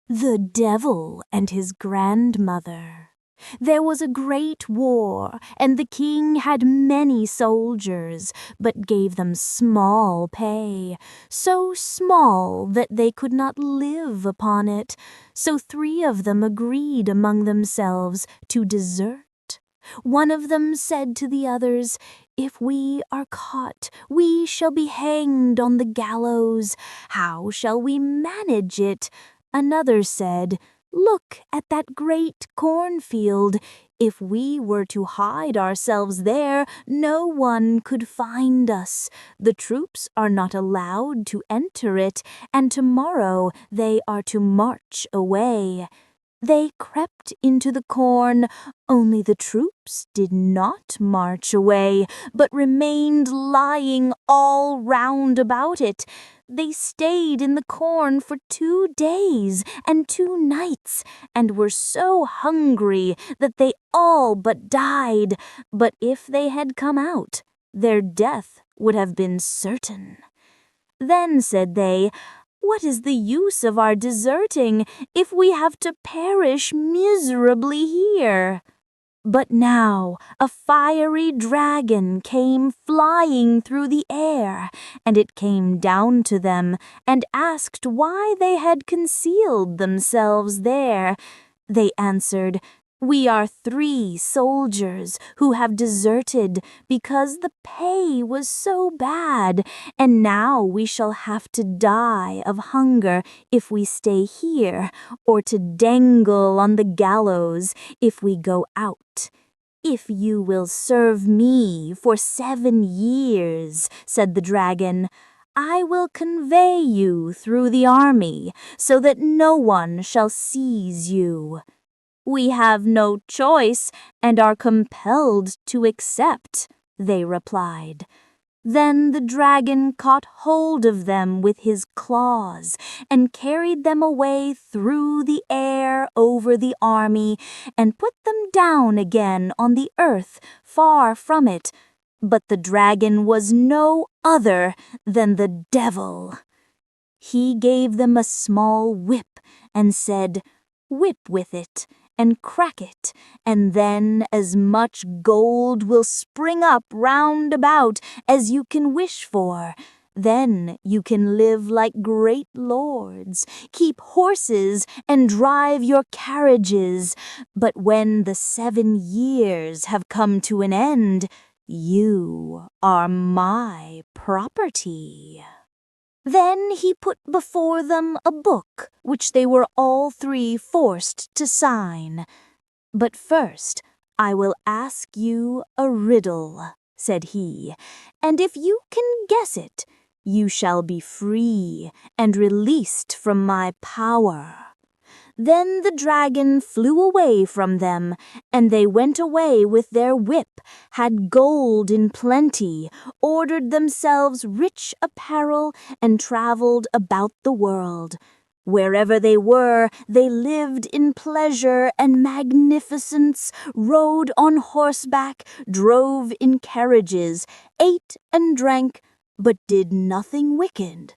The Devil and his Grandmother. There was a great war, and the king had many soldiers, but gave them small pay, so small that they could not live upon it. So 3 of them agreed among themselves to desert. One of them said to the others, "If we are caught, we shall be hanged on the gallows. How shall we manage it?" Another said, "Look at that great cornfield. If we were to hide ourselves there, no one could find us. The troops are not allowed to enter it, and tomorrow they are to march away." They crept into the corn, only the troops did not march away, but remained lying all round about it. They stayed in the corn for 2 days and 2 nights, and were so hungry that they all but died. But if they had come out, their death would have been certain. Then said they, "What is the use of our deserting if we have to perish miserably here?" But now a fiery dragon came flying through the air, and it came down to them and asked why they had concealed themselves there. They answered, "We are 3 soldiers who have deserted because the pay was so bad, and now we shall have to die of hunger if we stay here, or to dangle on the gallows if we go out." "If you will serve me for 7 years," said the dragon, "I will convey you through the army so that no one shall seize you." "We have no choice and are compelled to accept," they replied. Then the dragon caught hold of them with his claws and carried them away through the air over the army and put them down again on the earth far from it. But the dragon was no other than the devil. He gave them a small whip and said, "Whip with it and crack it, and then as much gold will spring up round about as you can wish for. Then you can live like great lords, keep horses, and drive your carriages. But when the 7 years have come to an end, you are my property." Then he put before them a book which they were all 3 forced to sign. "But first I will ask you a riddle," said he, "and if you can guess it, you shall be free and released from my power." Then the dragon flew away from them, and they went away with their whip, had gold in plenty, ordered themselves rich apparel, and traveled about the world. Wherever they were, they lived in pleasure and magnificence, rode on horseback, drove in carriages, ate and drank, but did nothing wicked.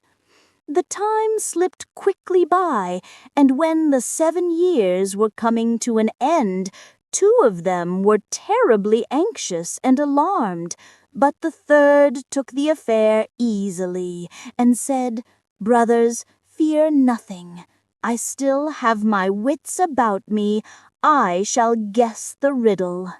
The time slipped quickly by, and when the 7 years were coming to an end, 2 of them were terribly anxious and alarmed, but the 3rd took the affair easily and said, "Brothers, fear nothing. I still have my wits about me. I shall guess the riddle."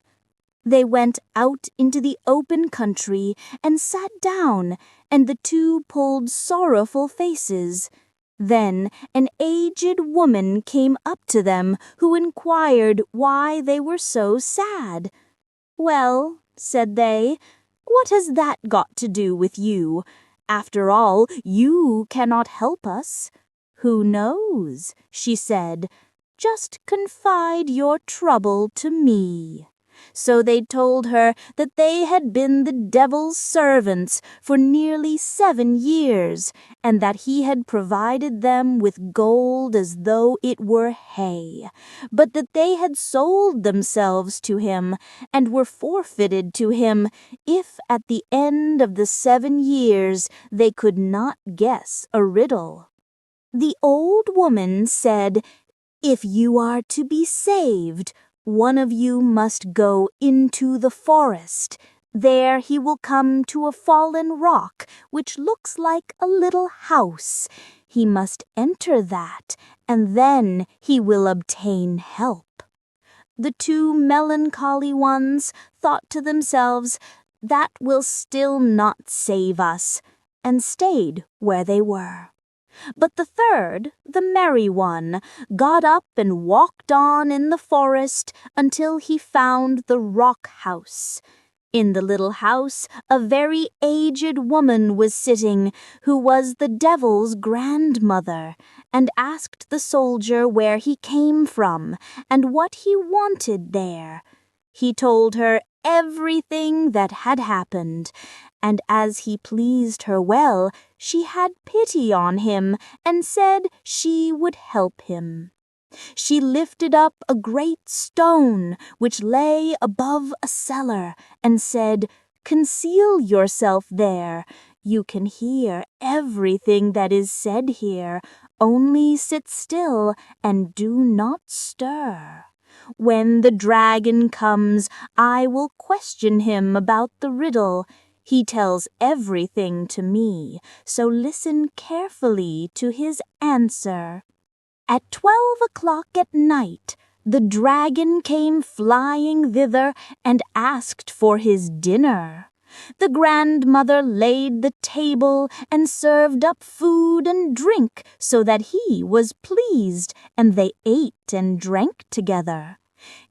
They went out into the open country and sat down, and the 2 pulled sorrowful faces. Then an aged woman came up to them, who inquired why they were so sad. "Well," said they, "what has that got to do with you? After all, you cannot help us." "Who knows?" she said. "Just confide your trouble to me." So they told her that they had been the devil's servants for nearly 7 years, and that he had provided them with gold as though it were hay, but that they had sold themselves to him, and were forfeited to him if at the end of the 7 years they could not guess a riddle. The old woman said, "If you are to be saved, one of you must go into the forest. There he will come to a fallen rock which looks like a little house. He must enter that, and then he will obtain help." The two melancholy ones thought to themselves, "That will still not save us," and stayed where they were. But the third, the merry one, got up and walked on in the forest until he found the rock house. In the little house, a very aged woman was sitting, who was the devil's grandmother, and asked the soldier where he came from and what he wanted there. He told her everything that had happened, and as he pleased her well, she had pity on him and said she would help him. She lifted up a great stone which lay above a cellar and said, "Conceal yourself there. You can hear everything that is said here. Only sit still and do not stir. When the dragon comes, I will question him about the riddle. He tells everything to me, so listen carefully to his answer." At 12 o'clock at night, the dragon came flying thither and asked for his dinner. The grandmother laid the table and served up food and drink so that he was pleased, and they ate and drank together.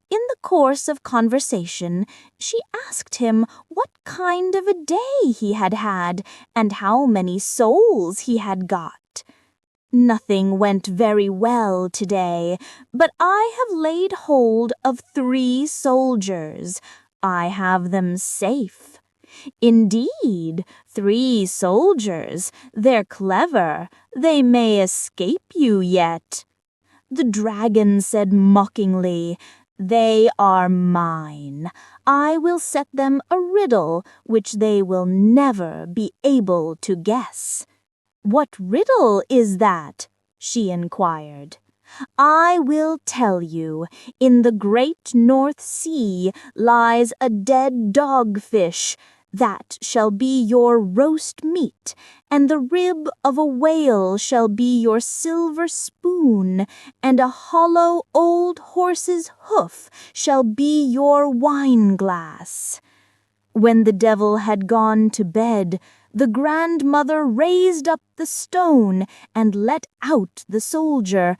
In the course of conversation, she asked him what kind of a day he had had and how many souls he had got. "Nothing went very well today, but I have laid hold of 3 soldiers. I have them safe." "Indeed, 3 soldiers. They're clever. They may escape you yet." The dragon said mockingly, "They are mine. I will set them a riddle which they will never be able to guess." "What riddle is that?" she inquired. "I will tell you. In the great North Sea lies a dead dogfish. That shall be your roast meat, and the rib of a whale shall be your silver spoon, and a hollow old horse's hoof shall be your wine-glass." When the devil had gone to bed, the grandmother raised up the stone and let out the soldier.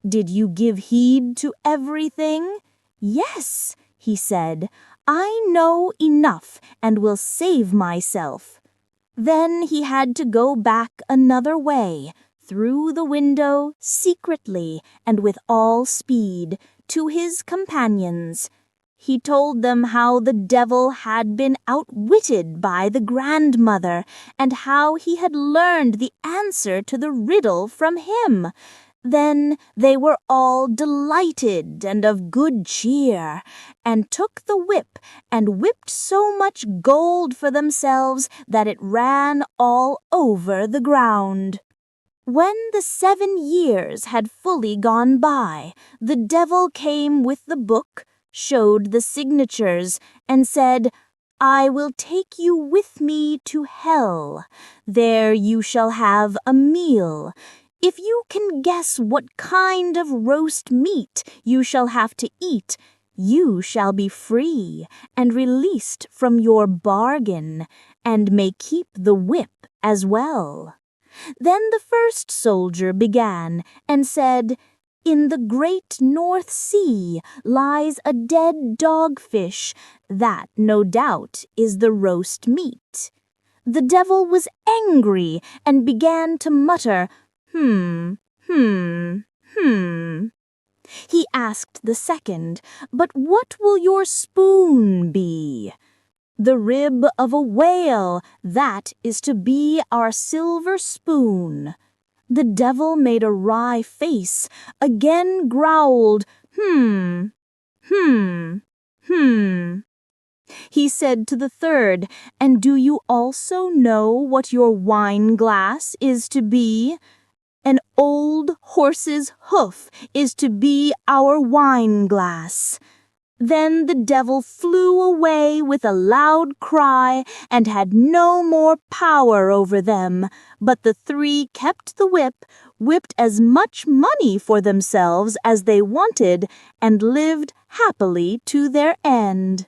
"Did you give heed to everything?" "Yes," he said. "I know enough and will save myself." Then he had to go back another way, through the window, secretly and with all speed, to his companions. He told them how the devil had been outwitted by the grandmother, and how he had learned the answer to the riddle from him. Then they were all delighted and of good cheer, and took the whip and whipped so much gold for themselves that it ran all over the ground. When the 7 years had fully gone by, the devil came with the book, showed the signatures, and said, "I will take you with me to hell. There you shall have a meal. If you can guess what kind of roast meat you shall have to eat, you shall be free and released from your bargain, and may keep the whip as well." Then the first soldier began and said, "In the great North Sea lies a dead dogfish. That, no doubt, is the roast meat." The devil was angry and began to mutter, "Hmm. He asked the second, "But what will your spoon be?" "The rib of a whale. That is to be our silver spoon." The devil made a wry face, again growled, "Hmm. He said to the third, "And do you also know what your wine-glass is to be?" An old horse's hoof is to be our wine glass." Then the devil flew away with a loud cry and had no more power over them, but the three kept the whip, whipped as much money for themselves as they wanted, and lived happily to their end.